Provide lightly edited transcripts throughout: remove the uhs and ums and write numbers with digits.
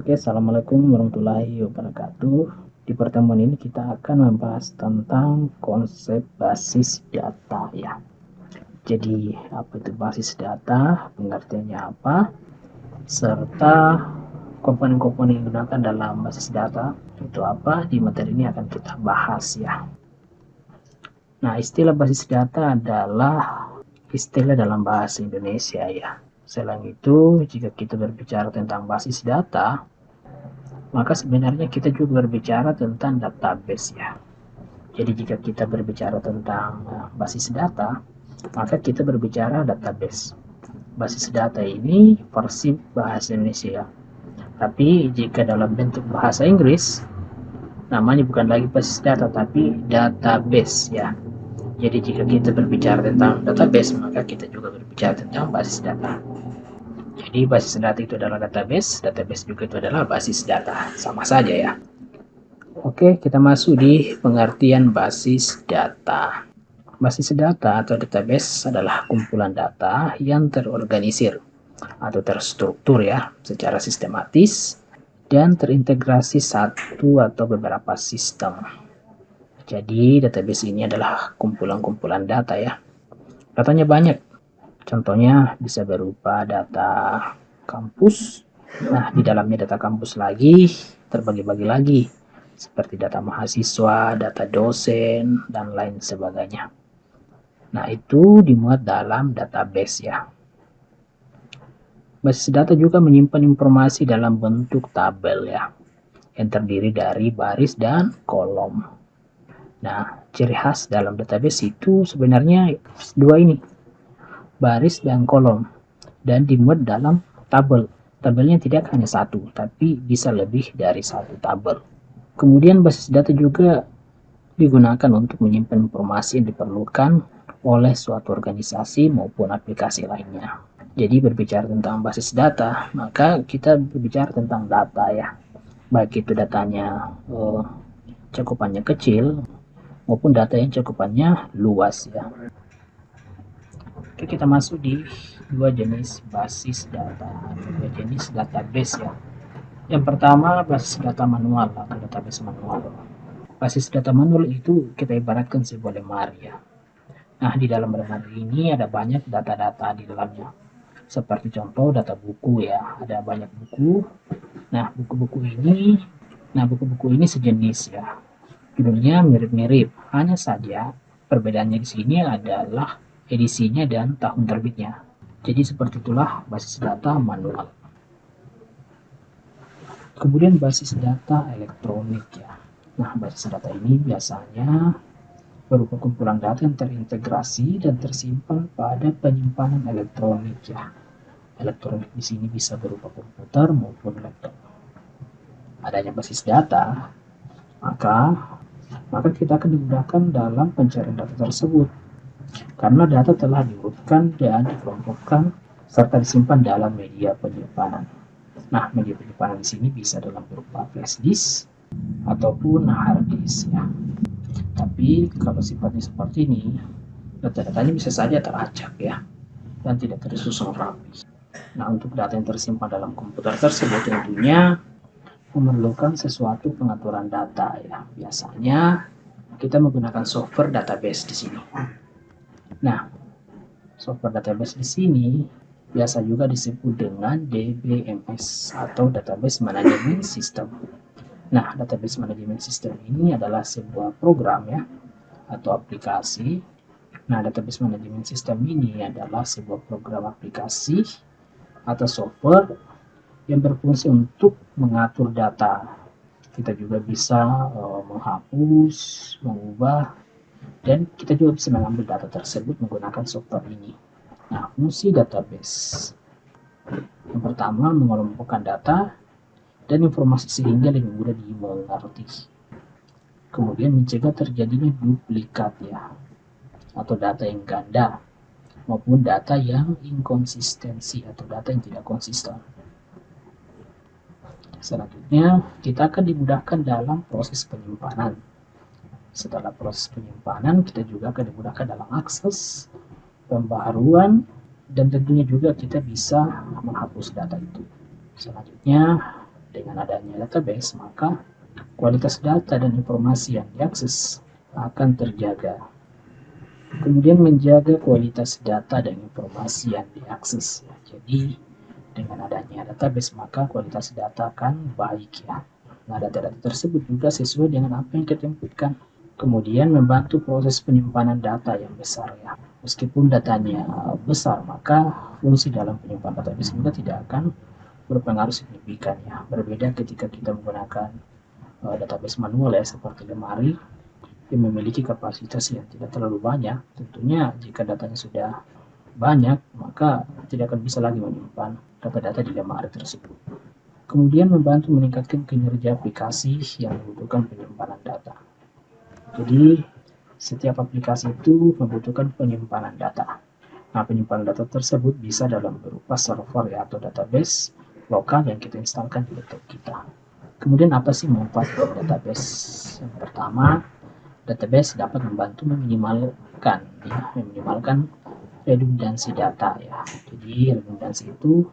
Oke, assalamualaikum warahmatullahi wabarakatuh. Di pertemuan ini kita akan membahas tentang konsep basis data ya. Jadi apa itu basis data, pengertiannya apa, serta komponen-komponen yang digunakan dalam basis data itu apa, di materi ini akan kita bahas ya. Nah, istilah basis data adalah istilah dalam bahasa Indonesia ya. Selain itu, jika kita berbicara tentang basis data, maka sebenarnya kita juga berbicara tentang database ya. Jadi jika kita berbicara tentang basis data, maka kita berbicara database. Basis data ini versi bahasa Indonesia. Tapi jika dalam bentuk bahasa Inggris, namanya bukan lagi basis data, tapi database ya. Jadi jika kita berbicara tentang database, maka kita juga berbicara tentang basis data. Jadi basis data itu adalah database, database juga itu adalah basis data. Sama saja ya. Oke, kita masuk di pengertian basis data. Basis data atau database adalah kumpulan data yang terorganisir atau terstruktur ya, secara sistematis dan terintegrasi satu atau beberapa sistem. Jadi database ini adalah kumpulan-kumpulan data ya. Datanya banyak. Contohnya bisa berupa data kampus. Nah, di dalamnya data kampus lagi terbagi-bagi lagi seperti data mahasiswa, data dosen, dan lain sebagainya. Nah, itu dimuat dalam database ya. Basis data juga menyimpan informasi dalam bentuk tabel ya, yang terdiri dari baris dan kolom. Nah, ciri khas dalam database itu sebenarnya dua ini, baris dan kolom, dan dimuat dalam tabel. Tabelnya tidak hanya satu, tapi bisa lebih dari satu tabel. Kemudian basis data juga digunakan untuk menyimpan informasi yang diperlukan oleh suatu organisasi maupun aplikasi lainnya. Jadi berbicara tentang basis data, maka kita berbicara tentang data ya. Baik itu datanya cakupannya kecil maupun data yang cakupannya luas ya. Oke, kita masuk di dua jenis basis data, dua jenis database ya. Yang pertama basis data manual atau database manual. Basis data manual itu kita ibaratkan sebuah lemari ya. Nah, di dalam lemari ini ada banyak data-data di dalamnya. Seperti contoh data buku ya, ada banyak buku. Nah, buku-buku ini sejenis ya. Judulnya mirip-mirip, hanya saja perbedaannya di sini adalah edisinya dan tahun terbitnya. Jadi seperti itulah basis data manual. Kemudian basis data elektronik ya. Nah, basis data ini biasanya berupa kumpulan data yang terintegrasi dan tersimpan pada penyimpanan elektronik ya. Elektronik di sini bisa berupa komputer maupun laptop. Adanya basis data, maka kita akan dimudahkan dalam pencarian data tersebut karena data telah diurutkan dan dikelompokkan serta disimpan dalam media penyimpanan. Nah, media penyimpanan di sini bisa dalam berupa flash disk ataupun hard disk ya. Tapi kalau sifatnya seperti ini, data-datanya bisa saja teracak ya dan tidak tersusun rapi. Nah, untuk data yang tersimpan dalam komputer tersebut tentunya memerlukan sesuatu pengaturan data ya. Biasanya kita menggunakan software database di sini. Nah, software database di sini biasa juga disebut dengan DBMS atau Database Management System. Nah, Database Management System ini adalah sebuah program ya atau aplikasi. Nah, Database Management System ini adalah sebuah program aplikasi atau software yang berfungsi untuk mengatur data. Kita juga bisa menghapus, mengubah, dan kita juga bisa mengambil data tersebut menggunakan software ini. Nah, fungsi database. Yang pertama, mengelompokkan data dan informasi sehingga lebih mudah dimengerti. Kemudian mencegah terjadinya duplikat ya, atau data yang ganda, maupun data yang inkonsistensi atau data yang tidak konsisten. Selanjutnya, kita akan dimudahkan dalam proses penyimpanan. Setelah proses penyimpanan, kita juga akan dimudahkan dalam akses, pembaharuan, dan tentunya juga kita bisa menghapus data itu. Selanjutnya, dengan Dengan adanya database, maka kualitas data dan informasi yang diakses akan terjaga. Kemudian menjaga kualitas data dan informasi yang diakses. Jadi dengan adanya database, maka kualitas data akan baik ya. Nah, data-data tersebut juga sesuai dengan apa yang kita inputkan. Kemudian membantu proses penyimpanan data yang besar ya. Meskipun datanya besar, maka fungsi dalam penyimpanan database juga tidak akan berpengaruh signifikan ya. Berbeda ketika kita menggunakan database manual ya, seperti lemari yang memiliki kapasitas yang tidak terlalu banyak. Tentunya jika datanya sudah banyak, maka tidak akan bisa lagi menyimpan data-data di lemari tersebut. Kemudian membantu meningkatkan kinerja aplikasi yang membutuhkan penyimpanan data. Jadi setiap aplikasi itu membutuhkan penyimpanan data. Nah, penyimpanan data tersebut bisa dalam berupa server ya, atau database lokal yang kita instalkan di laptop kita. Kemudian apa sih manfaat dari database? Yang pertama, database dapat membantu meminimalkan redundansi data ya. Jadi redundansi itu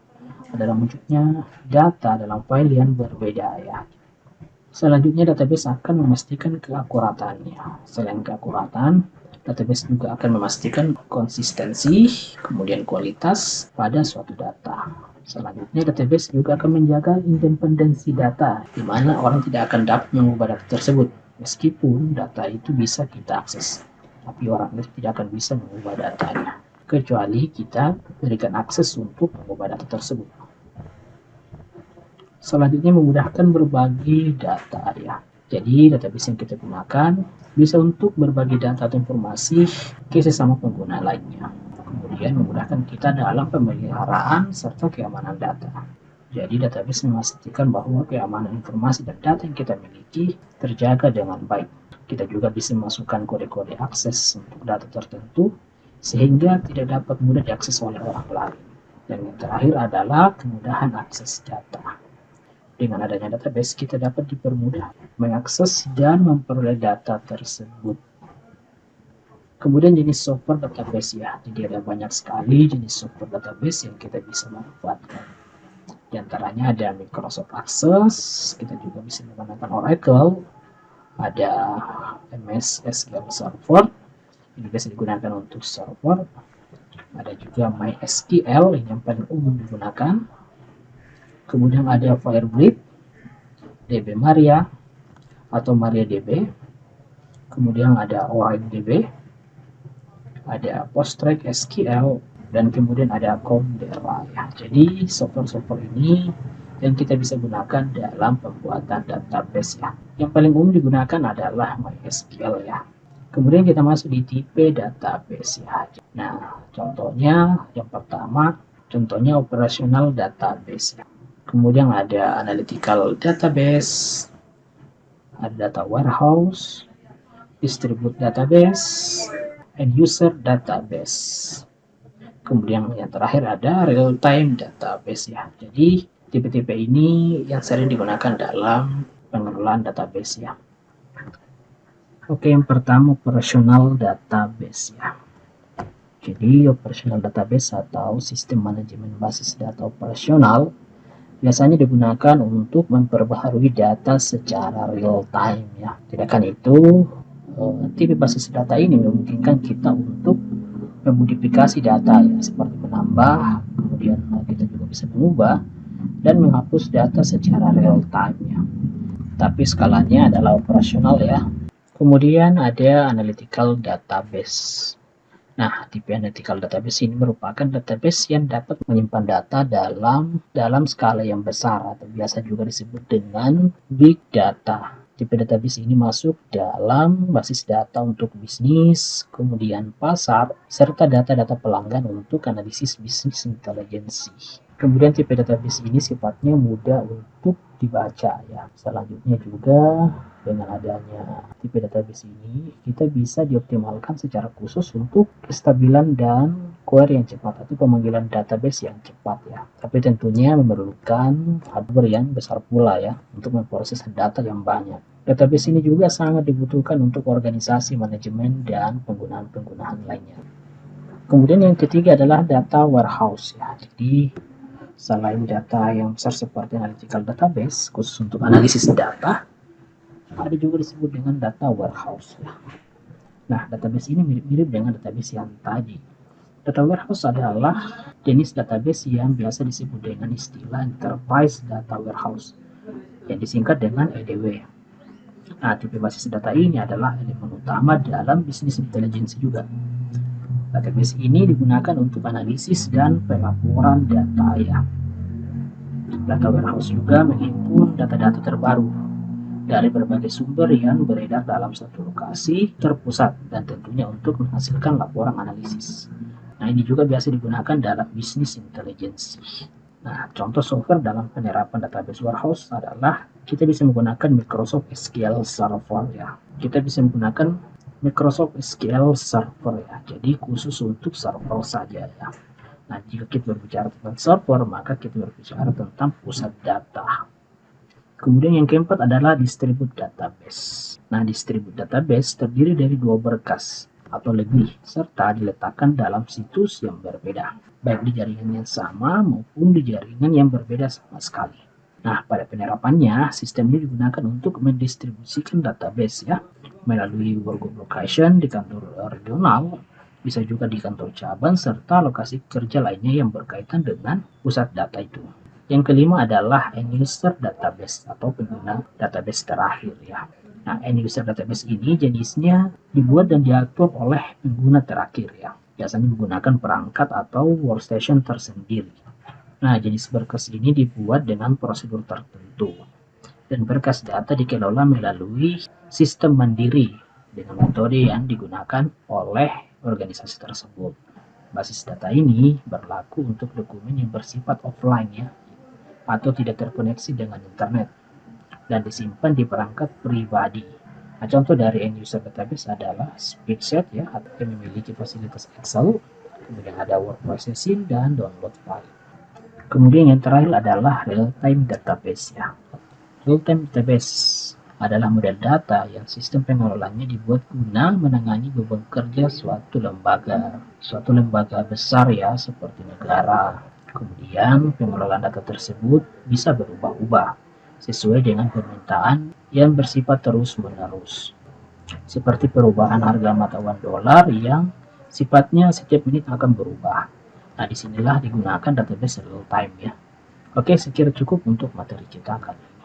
adalah munculnya data dalam file yang berbeda ya. Selanjutnya database akan memastikan keakuratannya. Selain keakuratan, database juga akan memastikan konsistensi, kemudian kualitas pada suatu data. Selanjutnya database juga akan menjaga independensi data, di mana orang tidak akan dapat mengubah data tersebut. Meskipun data itu bisa kita akses, tapi orang itu tidak akan bisa mengubah datanya, kecuali kita berikan akses untuk mengubah data tersebut. Selanjutnya memudahkan berbagi data ya. Jadi database yang kita gunakan bisa untuk berbagi data atau informasi ke sesama pengguna lainnya. Kemudian memudahkan kita dalam pemeliharaan serta keamanan data. Jadi database memastikan bahwa keamanan informasi dan data yang kita miliki terjaga dengan baik. Kita juga bisa memasukkan kode-kode akses untuk data tertentu sehingga tidak dapat mudah diakses oleh orang lain. Dan yang terakhir adalah kemudahan akses data. Dengan adanya database, kita dapat dipermudah mengakses dan memperoleh data tersebut. Kemudian jenis software database ya. Jadi ada banyak sekali jenis software database yang kita bisa manfaatkan. Di antaranya ada Microsoft Access, kita juga bisa menggunakan Oracle, ada MS SQL Server, ini bisa digunakan untuk server. Ada juga MySQL yang paling umum digunakan. Kemudian ada Firebird, DB Maria atau MariaDB. Kemudian ada OraingDB, ada PostgreSQL, dan kemudian ada Cloudera ya. Jadi software-software ini yang kita bisa gunakan dalam pembuatan database ya. Yang paling umum digunakan adalah MySQL ya. Kemudian kita masuk di tipe database ya. Nah, contohnya yang pertama, contohnya operational database ya. Kemudian ada analytical database, ada data warehouse, distribute database, and user database. Kemudian yang terakhir ada real-time database ya. Jadi tipe-tipe ini yang sering digunakan dalam pengelolaan database ya. Oke, yang pertama operational database ya. Jadi operational database atau sistem manajemen basis data operasional biasanya digunakan untuk memperbaharui data secara real time ya. Sedangkan itu, tipe basis data ini memungkinkan kita untuk memodifikasi data ya, seperti menambah, kemudian kita juga bisa mengubah dan menghapus data secara real time ya. Tapi skalanya adalah operasional ya. Kemudian ada analytical database. Nah, tipe analytical database ini merupakan database yang dapat menyimpan data dalam skala yang besar atau biasa juga disebut dengan big data. Tipe database ini masuk dalam basis data untuk bisnis, kemudian pasar, serta data-data pelanggan untuk analisis bisnis intelligence. Kemudian tipe database ini sifatnya mudah untuk dibaca ya. Selanjutnya juga dengan adanya tipe database ini, kita bisa dioptimalkan secara khusus untuk kestabilan dan query yang cepat atau pemanggilan database yang cepat ya. Tapi tentunya memerlukan hardware yang besar pula ya untuk memproses data yang banyak. Database ini juga sangat dibutuhkan untuk organisasi, manajemen, dan penggunaan-penggunaan lainnya. Kemudian yang ketiga adalah data warehouse ya. Jadi Selain data yang besar seperti analytical database, khusus untuk analisis data, ada juga disebut dengan data warehouse. Nah, database ini mirip-mirip dengan database yang tadi. Data warehouse adalah jenis database yang biasa disebut dengan istilah Enterprise Data Warehouse, yang disingkat dengan EDW. Nah, tipe basis data ini adalah elemen utama dalam bisnis intelligence juga. Database ini digunakan untuk analisis dan pelaporan data ya. Data warehouse juga menghimpun data-data terbaru dari berbagai sumber yang beredar dalam satu lokasi terpusat dan tentunya untuk menghasilkan laporan analisis. Nah, ini juga biasa digunakan dalam bisnis intelligence. Nah, contoh software dalam penerapan database warehouse adalah kita bisa menggunakan Microsoft SQL Server ya. Kita bisa menggunakan Microsoft SQL Server ya. Jadi khusus untuk server saja ya. Nah, jika kita berbicara tentang server, maka kita berbicara tentang pusat data. Kemudian yang keempat adalah distribute database. Nah, distribute database terdiri dari dua berkas atau lebih, serta diletakkan dalam situs yang berbeda, baik di jaringan yang sama maupun di jaringan yang berbeda sama sekali. Nah, pada penerapannya, sistem ini digunakan untuk mendistribusikan database ya, melalui workgroup location di kantor regional, bisa juga di kantor cabang, serta lokasi kerja lainnya yang berkaitan dengan pusat data itu. Yang kelima adalah end user database atau pengguna database terakhir ya. Nah, end user database ini jenisnya dibuat dan diatur oleh pengguna terakhir ya. Biasanya menggunakan perangkat atau workstation tersendiri. Nah, jenis berkas ini dibuat dengan prosedur tertentu. Dan berkas data dikelola melalui sistem mandiri dengan metode yang digunakan oleh organisasi tersebut. Basis data ini berlaku untuk dokumen yang bersifat offline ya, atau tidak terkoneksi dengan internet, dan disimpan di perangkat pribadi. Nah, contoh dari end user database adalah spreadsheet ya, yang memiliki fasilitas Excel, kemudian ada word processing dan download file. Kemudian yang terakhir adalah real-time database ya. Real-time database adalah model data yang sistem pengelolaannya dibuat guna menangani beban kerja suatu lembaga besar ya, seperti negara. Kemudian pengelolaan data tersebut bisa berubah-ubah sesuai dengan permintaan yang bersifat terus-menerus. Seperti perubahan harga mata uang dolar yang sifatnya setiap menit akan berubah. Nah, disinilah digunakan database real time ya. Oke, sekira cukup untuk materi kita kali ini.